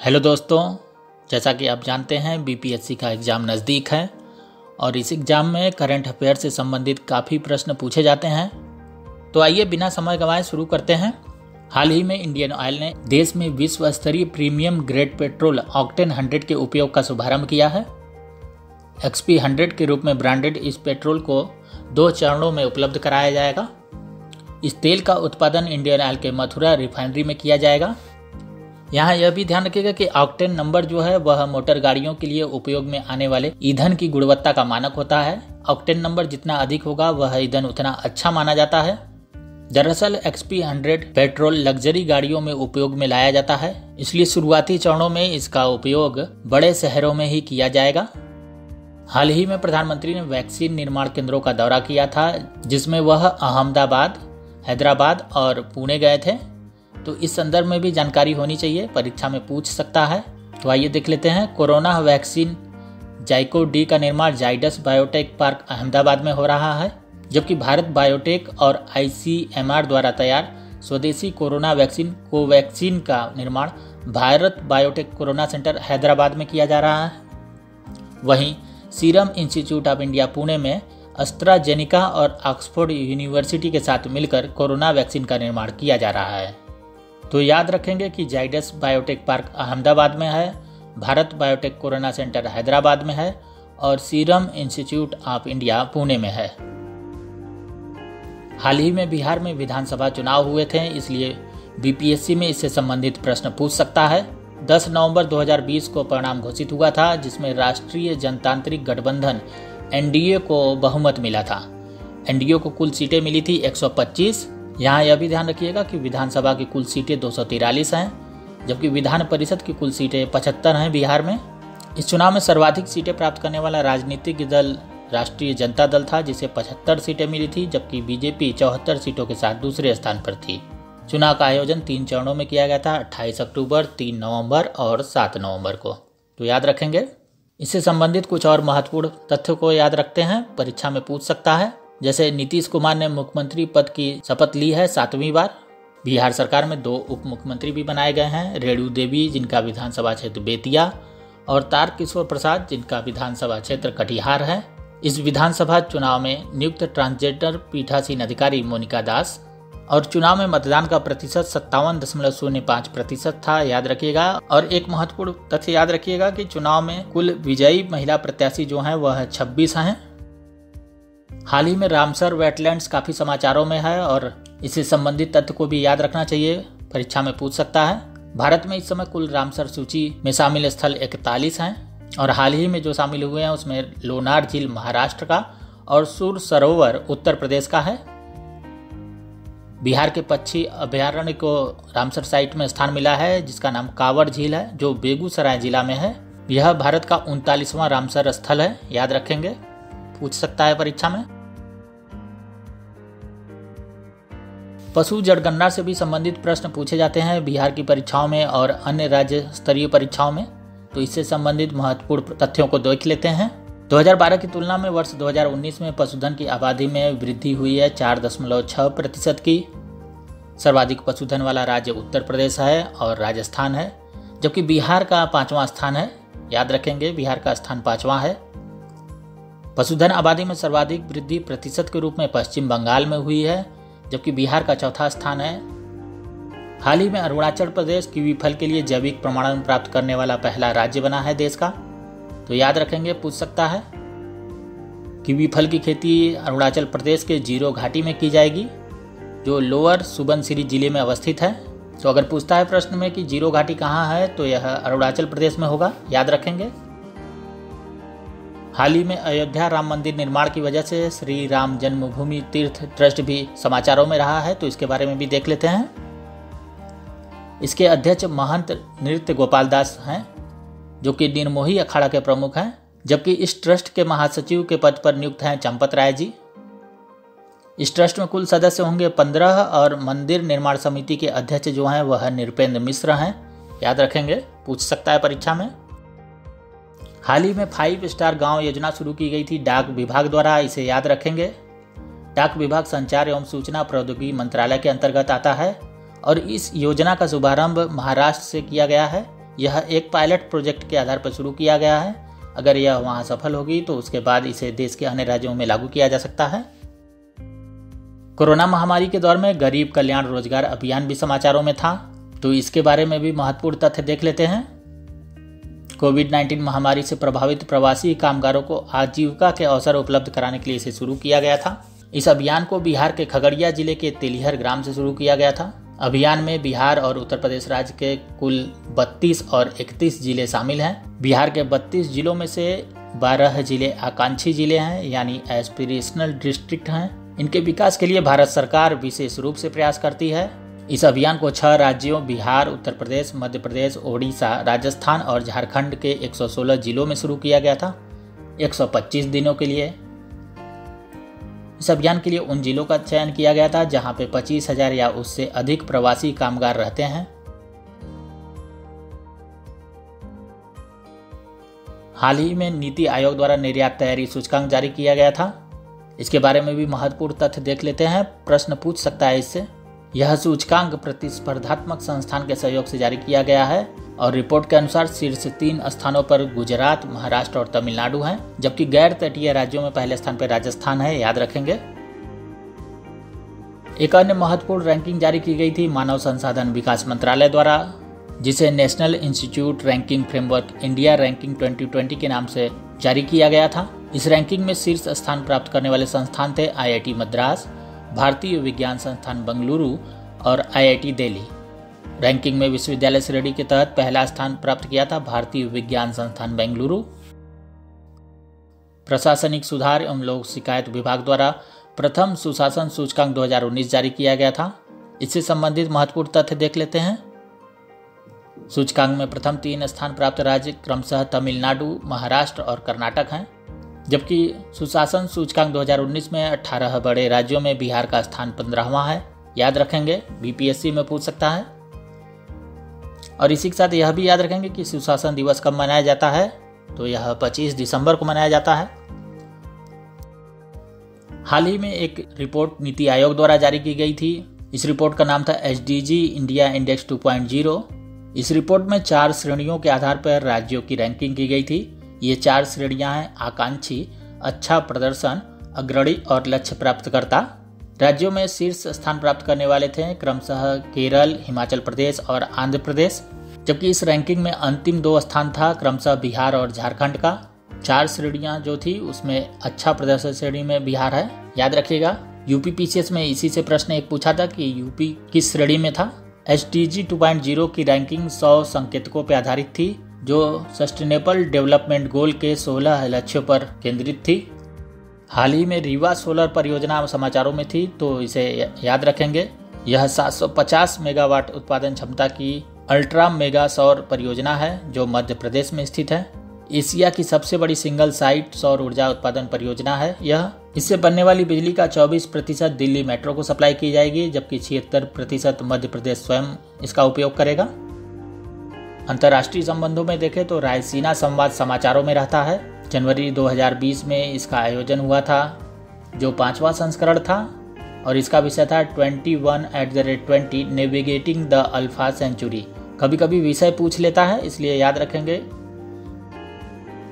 Hello दोस्तों, जैसा कि आप जानते हैं बीपीएससी का एग्ज़ाम नज़दीक है और इस एग्ज़ाम में करंट अफेयर से संबंधित काफ़ी प्रश्न पूछे जाते हैं। तो आइए बिना समय गंवाए शुरू करते हैं। हाल ही में इंडियन ऑयल ने देश में विश्व स्तरीय प्रीमियम ग्रेड पेट्रोल ऑक्टेन 100 के उपयोग का शुभारंभ किया है। XP 100 के रूप में ब्रांडेड इस पेट्रोल को 2 चरणों में उपलब्ध कराया जाएगा। इस तेल का उत्पादन इंडियन ऑयल के मथुरा रिफाइनरी में किया जाएगा। यहाँ यह भी ध्यान रखिएगा कि ऑक्टेन नंबर जो है वह मोटर गाड़ियों के लिए उपयोग में आने वाले ईंधन की गुणवत्ता का मानक होता है। ऑक्टेन नंबर जितना अधिक होगा वह ईंधन उतना अच्छा माना जाता है। दरअसल XP 100 पेट्रोल लग्जरी गाड़ियों में उपयोग में लाया जाता है, इसलिए शुरुआती चरणों में इसका उपयोग बड़े शहरों में ही किया जाएगा। हाल ही में प्रधानमंत्री ने वैक्सीन निर्माण केंद्रों का दौरा किया था, जिसमें वह अहमदाबाद, हैदराबाद और पुणे गए थे। तो इस संदर्भ में भी जानकारी होनी चाहिए, परीक्षा में पूछ सकता है। तो आइए देख लेते हैं। कोरोना वैक्सीन जाइको डी का निर्माण जाइडस बायोटेक पार्क अहमदाबाद में हो रहा है, जबकि भारत बायोटेक और ICMR द्वारा तैयार स्वदेशी कोरोना वैक्सीन कोवैक्सीन का निर्माण Bharat biotech corona centre Hyderabad में किया जा रहा है। वहीं serum institute of India Pune में एस्ट्राजेनिका और ऑक्सफोर्ड यूनिवर्सिटी के साथ मिलकर कोरोना वैक्सीन का निर्माण किया जा रहा है। तो याद रखेंगे कि जाइडस बायोटेक पार्क अहमदाबाद में है, Bharat biotech corona centre Hyderabad में है और serum institute of India Pune में है। हाल ही में बिहार में विधानसभा चुनाव हुए थे, इसलिए बीपीएससी में इससे संबंधित प्रश्न पूछ सकता है। 10 नवंबर 2020 को परिणाम घोषित हुआ था, जिसमें राष्ट्रीय जनतांत्रिक गठबंधन NDA को बहुमत मिला था। NDA को कुल सीटें मिली थी 125। यहाँ यह भी ध्यान रखिएगा कि विधानसभा की कुल सीटें 243 हैं, जबकि विधान परिषद की कुल सीटें 75 हैं बिहार में। इस चुनाव में सर्वाधिक सीटें प्राप्त करने वाला राजनीतिक दल राष्ट्रीय जनता दल था, जिसे 75 सीटें मिली थी, जबकि बीजेपी 74 सीटों के साथ दूसरे स्थान पर थी। चुनाव का आयोजन 3 चरणों में किया गया था, 28 अक्टूबर, 3 नवंबर और 7 नवंबर को। तो याद रखेंगे। इससे संबंधित कुछ और महत्वपूर्ण तथ्यों को याद रखते हैं, परीक्षा में पूछ सकता है। जैसे नीतीश कुमार ने मुख्यमंत्री पद की शपथ ली है 7वीं बार। बिहार सरकार में 2 उप मुख्यमंत्री भी बनाए गए हैं, रेणु देवी जिनका विधानसभा क्षेत्र बेतिया और तारकिशोर प्रसाद जिनका विधानसभा क्षेत्र कटिहार है। इस विधानसभा चुनाव में नियुक्त ट्रांसजेंडर पीठासीन अधिकारी मोनिका दास और चुनाव में मतदान का प्रतिशत 57.05% था, याद रखिएगा। और एक महत्वपूर्ण तथ्य याद रखिएगा कि चुनाव में कुल विजयी महिला प्रत्याशी जो हैं वह 26 हैं। हाल ही में रामसर वेटलैंड्स काफ़ी समाचारों में है और इससे संबंधित तथ्य को भी याद रखना चाहिए, परीक्षा में पूछ सकता है। भारत में इस समय कुल रामसर सूची में शामिल स्थल 41 हैं और हाल ही में जो शामिल हुए हैं उसमें लोनार झील महाराष्ट्र का और सुर सरोवर उत्तर प्रदेश का है। बिहार के पक्षी अभयारण्य को रामसर साइट में स्थान मिला है, जिसका नाम कांवड़ झील है, जो बेगूसराय जिला में है। यह भारत का 39वां रामसर स्थल है, याद रखेंगे, पूछ सकता है परीक्षा में। पशु जनगणना से भी संबंधित प्रश्न पूछे जाते हैं बिहार की परीक्षाओं में और अन्य राज्य स्तरीय परीक्षाओं में। तो इससे संबंधित महत्वपूर्ण तथ्यों को देख लेते हैं। 2012 की तुलना में वर्ष 2019 में पशुधन की आबादी में वृद्धि हुई है 4.6% की। सर्वाधिक पशुधन वाला राज्य उत्तर प्रदेश है और राजस्थान है, जबकि बिहार का 5वां स्थान है, याद रखेंगे, बिहार का स्थान 5वां है। पशुधन आबादी में सर्वाधिक वृद्धि प्रतिशत के रूप में पश्चिम बंगाल में हुई है, जबकि बिहार का 4था स्थान है। हाल ही में अरुणाचल प्रदेश कीवी फल के लिए जैविक प्रमाणन प्राप्त करने वाला पहला राज्य बना है देश का। तो याद रखेंगे, पूछ सकता है। कीवी फल की खेती अरुणाचल प्रदेश के जीरो घाटी में की जाएगी, जो लोअर सुबनसिरी जिले में अवस्थित है। तो अगर पूछता है प्रश्न में कि जीरो घाटी कहाँ है, तो यह अरुणाचल प्रदेश में होगा, याद रखेंगे। हाल ही में अयोध्या राम मंदिर निर्माण की वजह से श्री राम जन्मभूमि तीर्थ ट्रस्ट भी समाचारों में रहा है, तो इसके बारे में भी देख लेते हैं। इसके अध्यक्ष महंत नृत्य गोपाल दास हैं, जो कि निर्मोही अखाड़ा के प्रमुख हैं, जबकि इस ट्रस्ट के महासचिव के पद पर नियुक्त हैं चंपत राय जी। इस ट्रस्ट में कुल सदस्य होंगे 15 और मंदिर निर्माण समिति के अध्यक्ष जो हैं वह नृपेंद्र मिश्र हैं, याद रखेंगे, पूछ सकता है परीक्षा में। हाल ही में 5 स्टार गांव योजना शुरू की गई थी डाक विभाग द्वारा, इसे याद रखेंगे। डाक विभाग संचार एवं सूचना प्रौद्योगिकी मंत्रालय के अंतर्गत आता है और इस योजना का शुभारंभ महाराष्ट्र से किया गया है। यह एक पायलट प्रोजेक्ट के आधार पर शुरू किया गया है। अगर यह वहां सफल होगी तो उसके बाद इसे देश के अन्य राज्यों में लागू किया जा सकता है। कोरोना महामारी के दौर में गरीब कल्याण रोजगार अभियान भी समाचारों में था, तो इसके बारे में भी महत्वपूर्ण तथ्य देख लेते हैं। कोविड-19 महामारी से प्रभावित प्रवासी कामगारों को आजीविका के अवसर उपलब्ध कराने के लिए इसे शुरू किया गया था। इस अभियान को बिहार के खगड़िया जिले के तेलिहर ग्राम से शुरू किया गया था। अभियान में बिहार और उत्तर प्रदेश राज्य के कुल 32 और 31 जिले शामिल हैं। बिहार के 32 जिलों में से 12 जिले आकांक्षी जिले हैं, यानी एस्पिरेशनल डिस्ट्रिक्ट हैं। इनके विकास के लिए भारत सरकार विशेष रूप से प्रयास करती है। इस अभियान को 6 राज्यों बिहार, उत्तर प्रदेश, मध्य प्रदेश, ओडिशा, राजस्थान और झारखंड के 116 जिलों में शुरू किया गया था 125 दिनों के लिए। इस अभियान के लिए उन जिलों का चयन किया गया था जहां पे 25,000 या उससे अधिक प्रवासी कामगार रहते हैं। हाल ही में नीति आयोग द्वारा निर्यात तैयारी सूचकांक जारी किया गया था। इसके बारे में भी महत्वपूर्ण तथ्य देख लेते हैं, प्रश्न पूछ सकता है इससे। यह सूचकांक प्रतिस्पर्धात्मक संस्थान के सहयोग से जारी किया गया है और रिपोर्ट के अनुसार शीर्ष 3 स्थानों पर गुजरात, महाराष्ट्र और तमिलनाडु हैं, जबकि गैर तटीय राज्यों में पहले स्थान पर राजस्थान है, याद रखेंगे। एक अन्य महत्वपूर्ण रैंकिंग जारी की गई थी मानव संसाधन विकास मंत्रालय द्वारा, जिसे national institute ranking framework India ranking 2020 के नाम से जारी किया गया था। इस रैंकिंग में शीर्ष स्थान प्राप्त करने वाले संस्थान थे IIT मद्रास, भारतीय विज्ञान संस्थान बेंगलुरु और IIT दिल्ली। रैंकिंग में विश्वविद्यालय श्रेणी के तहत पहला स्थान प्राप्त किया था भारतीय विज्ञान संस्थान बेंगलुरु। प्रशासनिक सुधार एवं लोक शिकायत विभाग द्वारा प्रथम सुशासन सूचकांक 2019 जारी किया गया था। इससे संबंधित महत्वपूर्ण तथ्य देख लेते हैं। सूचकांक में प्रथम 3 स्थान प्राप्त राज्य क्रमशः तमिलनाडु, महाराष्ट्र और कर्नाटक हैं, जबकि सुशासन सूचकांक 2019 में 18 बड़े राज्यों में बिहार का स्थान 15वां है, याद रखेंगे, BPSC में पूछ सकता है। और इसी के साथ यह भी याद रखेंगे कि सुशासन दिवस कब मनाया जाता है, तो यह 25 दिसंबर को मनाया जाता है। हाल ही में एक रिपोर्ट नीति आयोग द्वारा जारी की गई थी। इस रिपोर्ट का नाम था SDG इंडिया इंडेक्स 2.0। इस रिपोर्ट में 4 श्रेणियों के आधार पर राज्यों की रैंकिंग की गई थी। ये 4 श्रेणियां हैं: आकांक्षी, अच्छा प्रदर्शन, अग्रणी और लक्ष्य प्राप्तकर्ता। राज्यों में शीर्ष स्थान प्राप्त करने वाले थे क्रमशः केरल, हिमाचल प्रदेश और आंध्र प्रदेश, जबकि इस रैंकिंग में अंतिम 2 स्थान था क्रमशः बिहार और झारखंड का। 4 श्रेणियां जो थी उसमें अच्छा प्रदर्शन श्रेणी में बिहार है, याद रखिएगा। UPPCS में इसी से प्रश्न एक पूछा था कि यूपी किस श्रेणी में था। SDG 2.0 की रैंकिंग 100 संकेतकों पर आधारित थी जो सस्टेनेबल डेवलपमेंट गोल के 16 लक्ष्यों पर केंद्रित थी। हाल ही में रीवा सोलर परियोजना समाचारों में थी, तो इसे याद रखेंगे। यह 750 मेगावाट उत्पादन क्षमता की अल्ट्रा मेगा सौर परियोजना है जो मध्य प्रदेश में स्थित है। एशिया की सबसे बड़ी सिंगल साइट सौर ऊर्जा उत्पादन परियोजना है यह। इससे बनने वाली बिजली का 24% दिल्ली मेट्रो को सप्लाई की जाएगी, जबकि 76% मध्य प्रदेश स्वयं इसका उपयोग करेगा। अंतर्राष्ट्रीय संबंधों में देखें तो रायसीना संवाद समाचारों में रहता है। जनवरी 2020 में इसका आयोजन हुआ था, जो 5वां संस्करण था और इसका विषय था 21@20 नेविगेटिंग द अल्फा सेंचुरी। कभी कभी विषय पूछ लेता है, इसलिए याद रखेंगे।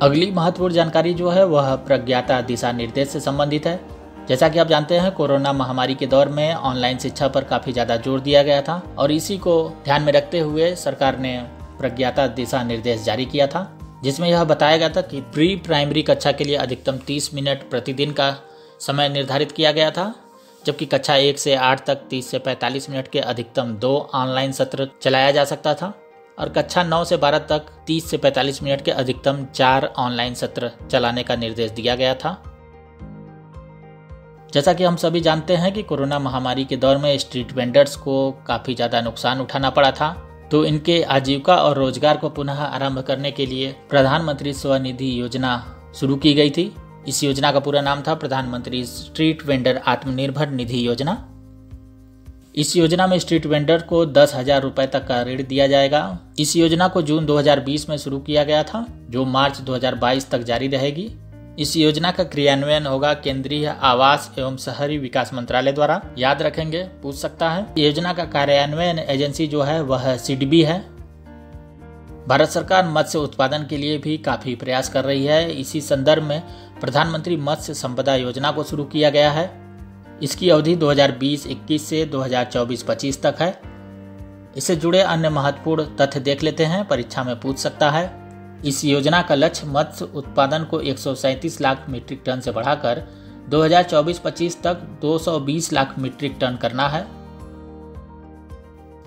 अगली महत्वपूर्ण जानकारी जो है वह प्रज्ञाता दिशा निर्देश से संबंधित है। जैसा कि आप जानते हैं, कोरोना महामारी के दौर में ऑनलाइन शिक्षा पर काफी ज्यादा जोर दिया गया था और इसी को ध्यान में रखते हुए सरकार ने प्रज्ञाता दिशा निर्देश जारी किया था, जिसमें यह बताया गया था कि प्री प्राइमरी कक्षा के लिए अधिकतम 30 मिनट प्रतिदिन का समय निर्धारित किया गया था, जबकि कक्षा 1 से 8 तक 30 से 45 मिनट के अधिकतम 2 ऑनलाइन सत्र चलाया जा सकता था और कक्षा 9 से 12 तक 30 से 45 मिनट के अधिकतम 4 ऑनलाइन सत्र चलाने का निर्देश दिया गया था। जैसा कि हम सभी जानते हैं कि कोरोना महामारी के दौर में स्ट्रीट वेंडर्स को काफ़ी ज़्यादा नुकसान उठाना पड़ा था, तो इनके आजीविका और रोजगार को पुनः आरंभ करने के लिए प्रधानमंत्री स्वनिधि योजना शुरू की गई थी। इस योजना का पूरा नाम था प्रधानमंत्री स्ट्रीट वेंडर आत्मनिर्भर निधि योजना। इस योजना में स्ट्रीट वेंडर को 10,000 रुपए तक का ऋण दिया जाएगा। इस योजना को जून 2020 में शुरू किया गया था, जो मार्च 2022 तक जारी रहेगी। इस योजना का क्रियान्वयन होगा केंद्रीय आवास एवं शहरी विकास मंत्रालय द्वारा, याद रखेंगे, पूछ सकता है। योजना का कार्यान्वयन एजेंसी जो है वह CDB है। भारत सरकार मत्स्य उत्पादन के लिए भी काफ़ी प्रयास कर रही है। इसी संदर्भ में प्रधानमंत्री मत्स्य संपदा योजना को शुरू किया गया है। इसकी अवधि 2020-21 से 2024-25 तक है। इससे जुड़े अन्य महत्वपूर्ण तथ्य देख लेते हैं, परीक्षा में पूछ सकता है। इस योजना का लक्ष्य मत्स्य उत्पादन को 137 लाख मीट्रिक टन से बढ़ाकर 2024-25 तक 220 लाख मीट्रिक टन करना है।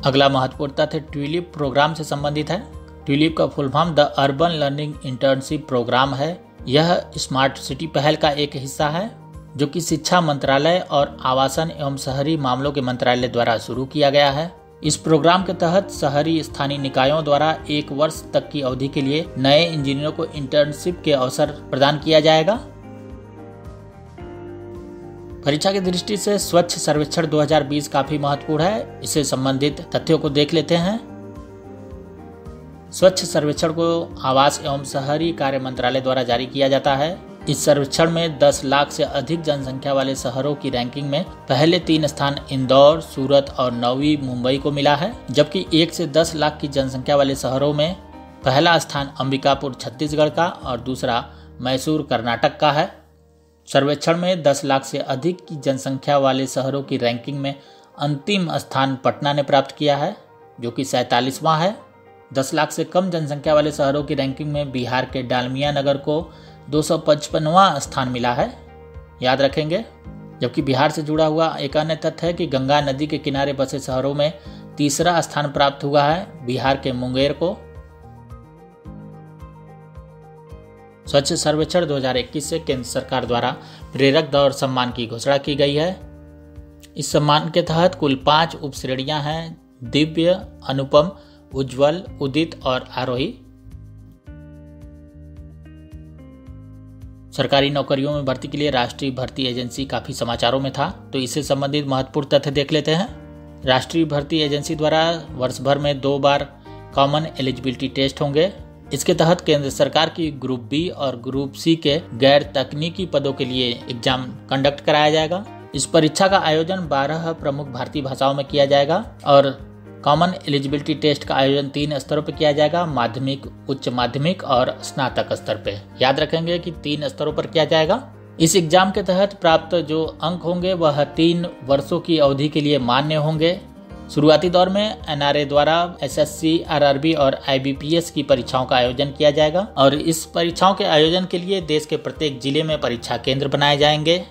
अगला महत्वपूर्ण तथ्य ट्यूलिप प्रोग्राम से संबंधित है। ट्यूलिप का full form the urban learning internship programme है। यह स्मार्ट सिटी पहल का एक हिस्सा है जो कि शिक्षा मंत्रालय और आवासन एवं शहरी मामलों के मंत्रालय द्वारा शुरू किया गया है। इस प्रोग्राम के तहत शहरी स्थानीय निकायों द्वारा 1 वर्ष तक की अवधि के लिए नए इंजीनियरों को इंटर्नशिप के अवसर प्रदान किया जाएगा। परीक्षा की दृष्टि से स्वच्छ सर्वेक्षण 2020 काफी महत्वपूर्ण है। इससे संबंधित तथ्यों को देख लेते हैं। स्वच्छ सर्वेक्षण को आवास एवं शहरी कार्य मंत्रालय द्वारा जारी किया जाता है। इस सर्वेक्षण में 10 लाख से अधिक जनसंख्या वाले शहरों की रैंकिंग में पहले 3 स्थान इंदौर, सूरत और नवी मुंबई को मिला है, जबकि 1 से 10 लाख की जनसंख्या वाले शहरों में पहला स्थान अंबिकापुर छत्तीसगढ़ का और दूसरा मैसूर कर्नाटक का है। सर्वेक्षण में 10 लाख से अधिक की जनसंख्या वाले शहरों की रैंकिंग में अंतिम स्थान पटना ने प्राप्त किया है, जो कि 47वां है। 10 लाख से कम जनसंख्या वाले शहरों की रैंकिंग में बिहार के डालमिया नगर को 255वां स्थान मिला है, याद रखेंगे। जबकि बिहार से जुड़ा हुआ एक अन्य तथ्य है कि गंगा नदी के किनारे बसे शहरों में तीसरा स्थान प्राप्त हुआ है बिहार के मुंगेर को। स्वच्छ सर्वेक्षण 2021 से केंद्र सरकार द्वारा प्रेरक दौड़ सम्मान की घोषणा की गई है। इस सम्मान के तहत कुल 5 उप श्रेणियां हैं: दिव्य, अनुपम, उज्जवल, उदित और आरोही। सरकारी नौकरियों में भर्ती के लिए राष्ट्रीय भर्ती एजेंसी काफी समाचारों में था, तो इससे संबंधित महत्वपूर्ण तथ्य देख लेते हैं। राष्ट्रीय भर्ती एजेंसी द्वारा वर्ष भर में 2 बार कॉमन एलिजिबिलिटी टेस्ट होंगे। इसके तहत केंद्र सरकार की ग्रुप बी और ग्रुप सी के गैर तकनीकी पदों के लिए एग्जाम कंडक्ट कराया जाएगा। इस परीक्षा का आयोजन 12 प्रमुख भारतीय भाषाओं में किया जाएगा और कॉमन एलिजिबिलिटी टेस्ट का आयोजन 3 स्तरों पर किया जाएगा: माध्यमिक, उच्च माध्यमिक और स्नातक स्तर पे। याद रखेंगे कि 3 स्तरों पर किया जाएगा। इस एग्जाम के तहत प्राप्त जो अंक होंगे वह 3 वर्षों की अवधि के लिए मान्य होंगे। शुरुआती दौर में एनआरए द्वारा एसएससी, आरआरबी और आईबीपीएस की परीक्षाओं का आयोजन किया जाएगा और इस परीक्षाओं के आयोजन के लिए देश के प्रत्येक जिले में परीक्षा केंद्र बनाए जाएंगे।